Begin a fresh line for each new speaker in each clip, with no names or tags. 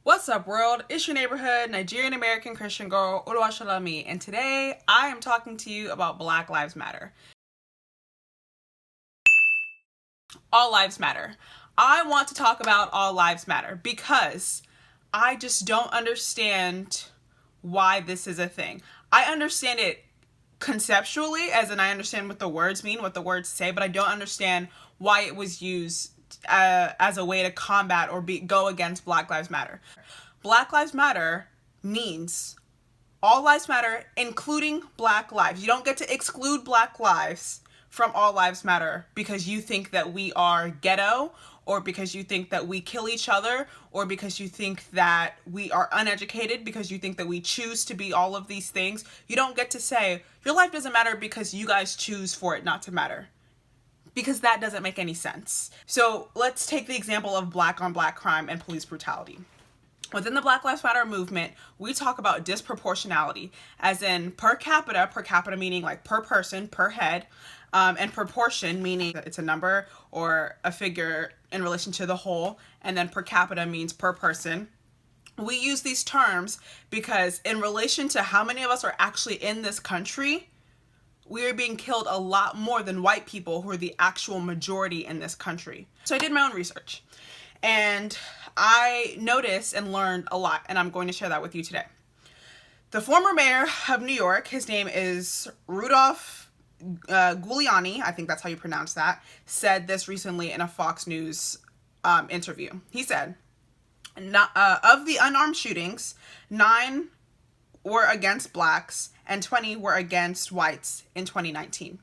What's up, world? It's your neighborhood Nigerian American Christian girl, Oluwashalami, and today I am talking to you about Black Lives Matter. All lives matter. I want to talk about all lives matter because I just don't understand why this is a thing. I understand it conceptually, as in I understand what the words mean, what the words say, but I don't understand why it was used as a way to combat or go against Black Lives Matter. Black Lives Matter means all lives matter, including Black lives. You don't get to exclude Black lives from all lives matter because you think that we are ghetto, or because you think that we kill each other, or because you think that we are uneducated, because you think that we choose to be all of these things. You don't get to say your life doesn't matter because you guys choose for it not to matter, because that doesn't make any sense. So let's take the example of Black on Black crime and police brutality. Within the Black Lives Matter movement, we talk about disproportionality, as in per capita meaning like per person, per head, and proportion meaning it's a number or a figure in relation to the whole, and then per capita means per person. We use these terms because in relation to how many of us are actually in this country, we are being killed a lot more than white people who are the actual majority in this country. So I did my own research and I noticed and learned a lot, and I'm going to share that with you today. The former mayor of New York, his name is Rudolph Giuliani, I think that's how you pronounce that, said this recently in a Fox News interview. He said, of the unarmed shootings, 9 were against blacks and 20 were against whites in 2019.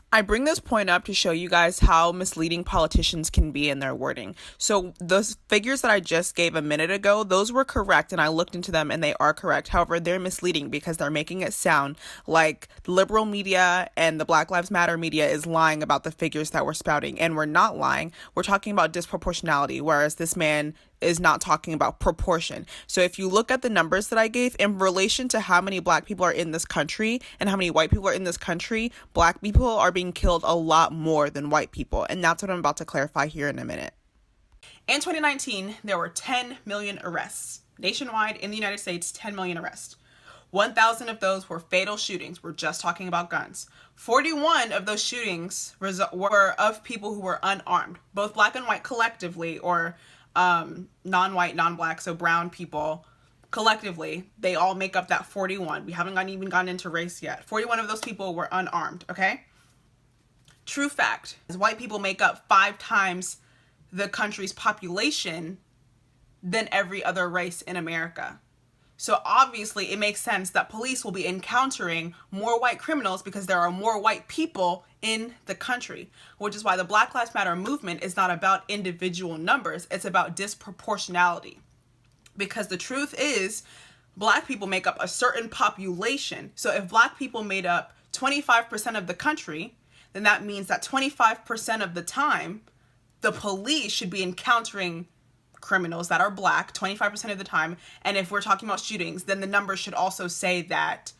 I bring this point up to show you guys how misleading politicians can be in their wording. So those figures that I just gave a minute ago, those were correct, and I looked into them and they are correct. However, they're misleading because they're making it sound like liberal media and the Black Lives Matter media is lying about the figures that we're spouting, and we're not lying. We're talking about disproportionality, whereas this man is not talking about proportion. So if you look at the numbers that I gave in relation to how many black people are in this country and how many white people are in this country, black people are being killed a lot more than white people. And that's what I'm about to clarify here in a minute. In 2019, there were 10 million arrests. Nationwide in the United States, 10 million arrests. 1,000 of those were fatal shootings. We're just talking about guns. 41 of those shootings were of people who were unarmed, both black and white collectively, or non-white, non-black, so brown people collectively. They all make up that 41. We haven't even gone into race yet. 41 of those people were unarmed, okay? True fact is white people make up 5 times the country's population than every other race in America. So obviously it makes sense that police will be encountering more white criminals because there are more white people in the country, which is why the Black Lives Matter movement is not about individual numbers. It's about disproportionality. Because the truth is, black people make up a certain population. So if black people made up 25% of the country, then that means that 25% of the time, the police should be encountering criminals that are black 25% of the time. And if we're talking about shootings, then the numbers should also say that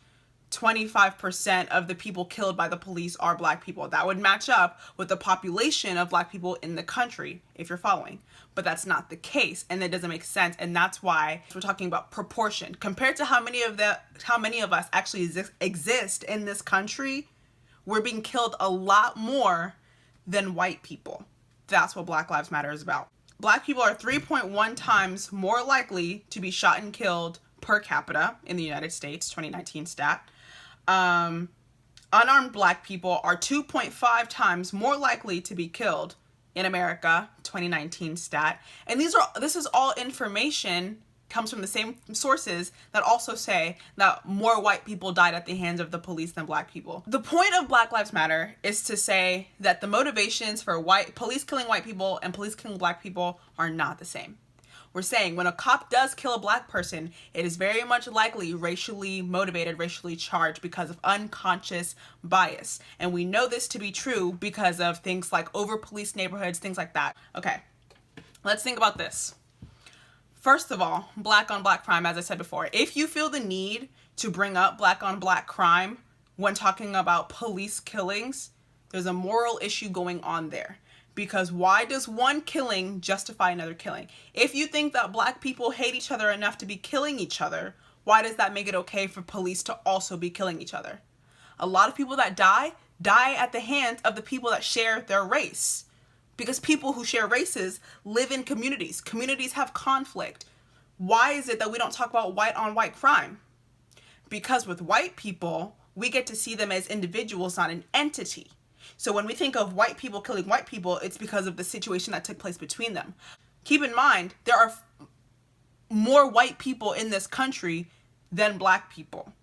25% of the people killed by the police are black people. That would match up with the population of black people in the country, if you're following. But that's not the case, and that doesn't make sense. And that's why we're talking about proportion compared to how many of us actually exist in this country. We're being killed a lot more than white people. That's what Black Lives Matter is about. Black people are 3.1 times more likely to be shot and killed per capita in the United States, 2019 stat. Unarmed black people are 2.5 times more likely to be killed in America, 2019 stat. And this is all information comes from the same sources that also say that more white people died at the hands of the police than black people. The point of Black Lives Matter is to say that the motivations for police killing white people and police killing black people are not the same. We're saying when a cop does kill a black person, it is very much likely racially motivated, racially charged because of unconscious bias. And we know this to be true because of things like over-policed neighborhoods, things like that. Okay, let's think about this. First of all, black on black crime, as I said before, if you feel the need to bring up black on black crime when talking about police killings, there's a moral issue going on there. Because why does one killing justify another killing? If you think that black people hate each other enough to be killing each other, why does that make it okay for police to also be killing each other? A lot of people that die at the hands of the people that share their race. Because people who share races live in communities. Communities have conflict. Why is it that we don't talk about white on white crime? Because with white people, we get to see them as individuals, not an entity. So when we think of white people killing white people, it's because of the situation that took place between them. Keep in mind, there are more white people in this country than black people.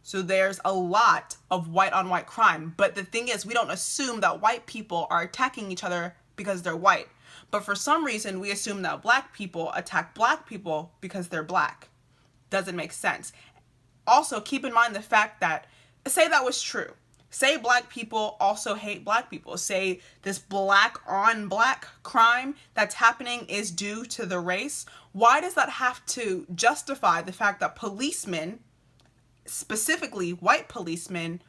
So there's a lot of white on white crime. But the thing is, we don't assume that white people are attacking each other because they're white. But for some reason, we assume that black people attack black people because they're black. Doesn't make sense. Also, keep in mind the fact that, say that was true. Say black people also hate black people. Say this black on black crime that's happening is due to the race. Why does that have to justify the fact that policemen, specifically white policemen,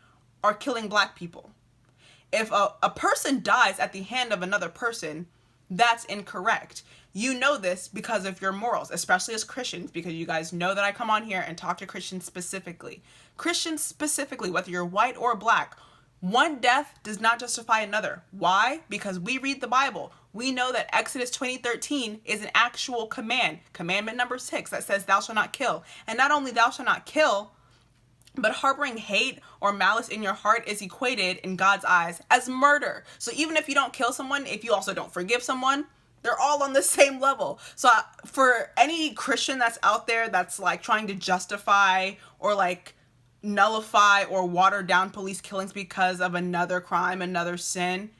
are killing black people? If a person dies at the hand of another person, that's incorrect. You know this because of your morals, especially as Christians, because you guys know that I come on here and talk to Christians specifically. Christians specifically, whether you're white or black, one death does not justify another. Why? Because we read the Bible. We know that Exodus 20:13 is an actual command, commandment number 6, that says thou shalt not kill. And not only thou shalt not kill, but harboring hate or malice in your heart is equated in God's eyes as murder. So even if you don't kill someone, if you also don't forgive someone, they're all on the same level. So for any Christian that's out there that's like trying to justify or like nullify or water down police killings because of another crime, another sin,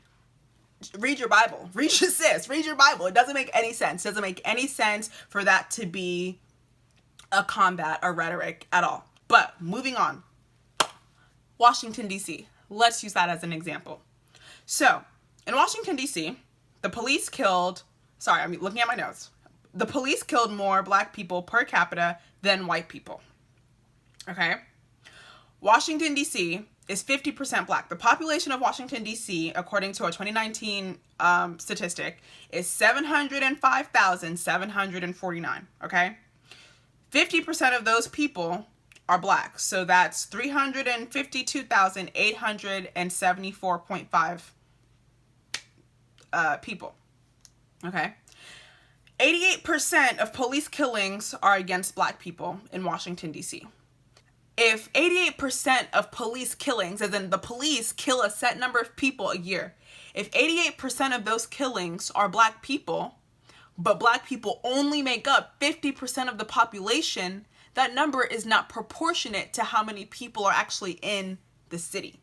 read your Bible. Read your Bible. It doesn't make any sense. It doesn't make any sense for that to be a combat or rhetoric at all. But moving on, Washington, D.C. Let's use that as an example. So in Washington, D.C., the police killed, I'm looking at my notes. The police killed more black people per capita than white people. Okay? Washington, D.C. is 50% black. The population of Washington, D.C., according to a 2019 statistic, is 705,749. Okay? 50% of those people are black. So that's 352,874.5 people. Okay. 88% of police killings are against black people in Washington, D.C. If 88% of police killings, as in the police kill a set number of people a year, if 88% of those killings are black people, but black people only make up 50% of the population, that number is not proportionate to how many people are actually in the city.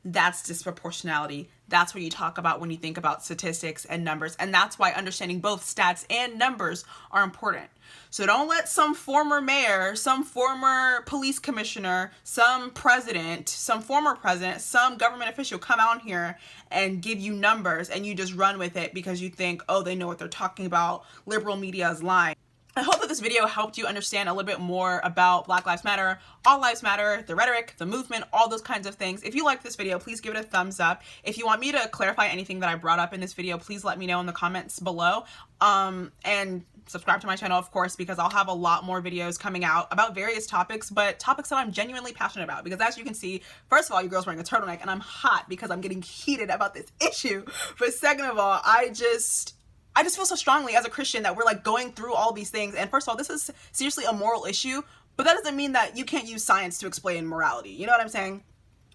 That's disproportionality. That's what you talk about when you think about statistics and numbers. And that's why understanding both stats and numbers are important. So don't let some former mayor, some former police commissioner, some president, some former president, some government official come out here and give you numbers and you just run with it because you think, oh, they know what they're talking about. Liberal media is lying. I hope that this video helped you understand a little bit more about Black Lives Matter, All Lives Matter, the rhetoric, the movement, all those kinds of things. If you liked this video, please give it a thumbs up. If you want me to clarify anything that I brought up in this video, please let me know in the comments below. And subscribe to my channel, of course, because I'll have a lot more videos coming out about various topics, but topics that I'm genuinely passionate about. Because as you can see, first of all, your girl's wearing a turtleneck and I'm hot because I'm getting heated about this issue. But second of all, I just feel so strongly as a Christian that we're like going through all these things. And first of all, this is seriously a moral issue, but that doesn't mean that you can't use science to explain morality. You know what I'm saying?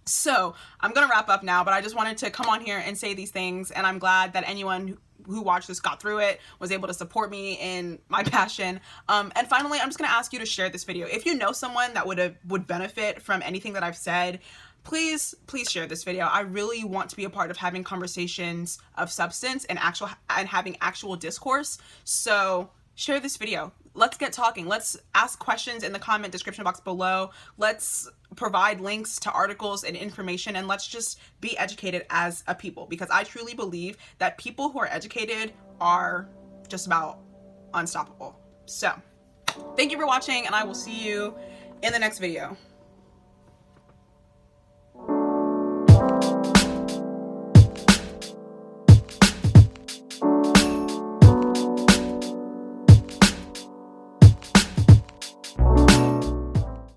So I'm going to wrap up now, but I just wanted to come on here and say these things. And I'm glad that anyone who watched this, got through it, was able to support me in my passion. And finally, I'm just going to ask you to share this video. If you know someone that would benefit from anything that I've said, please share this video. I really want to be a part of having conversations of substance and having actual discourse. So share this video. Let's get talking. Let's ask questions in the comment description box below. Let's provide links to articles and information, and let's just be educated as a people, because I truly believe that people who are educated are just about unstoppable. So thank you for watching, and I will see you in the next video.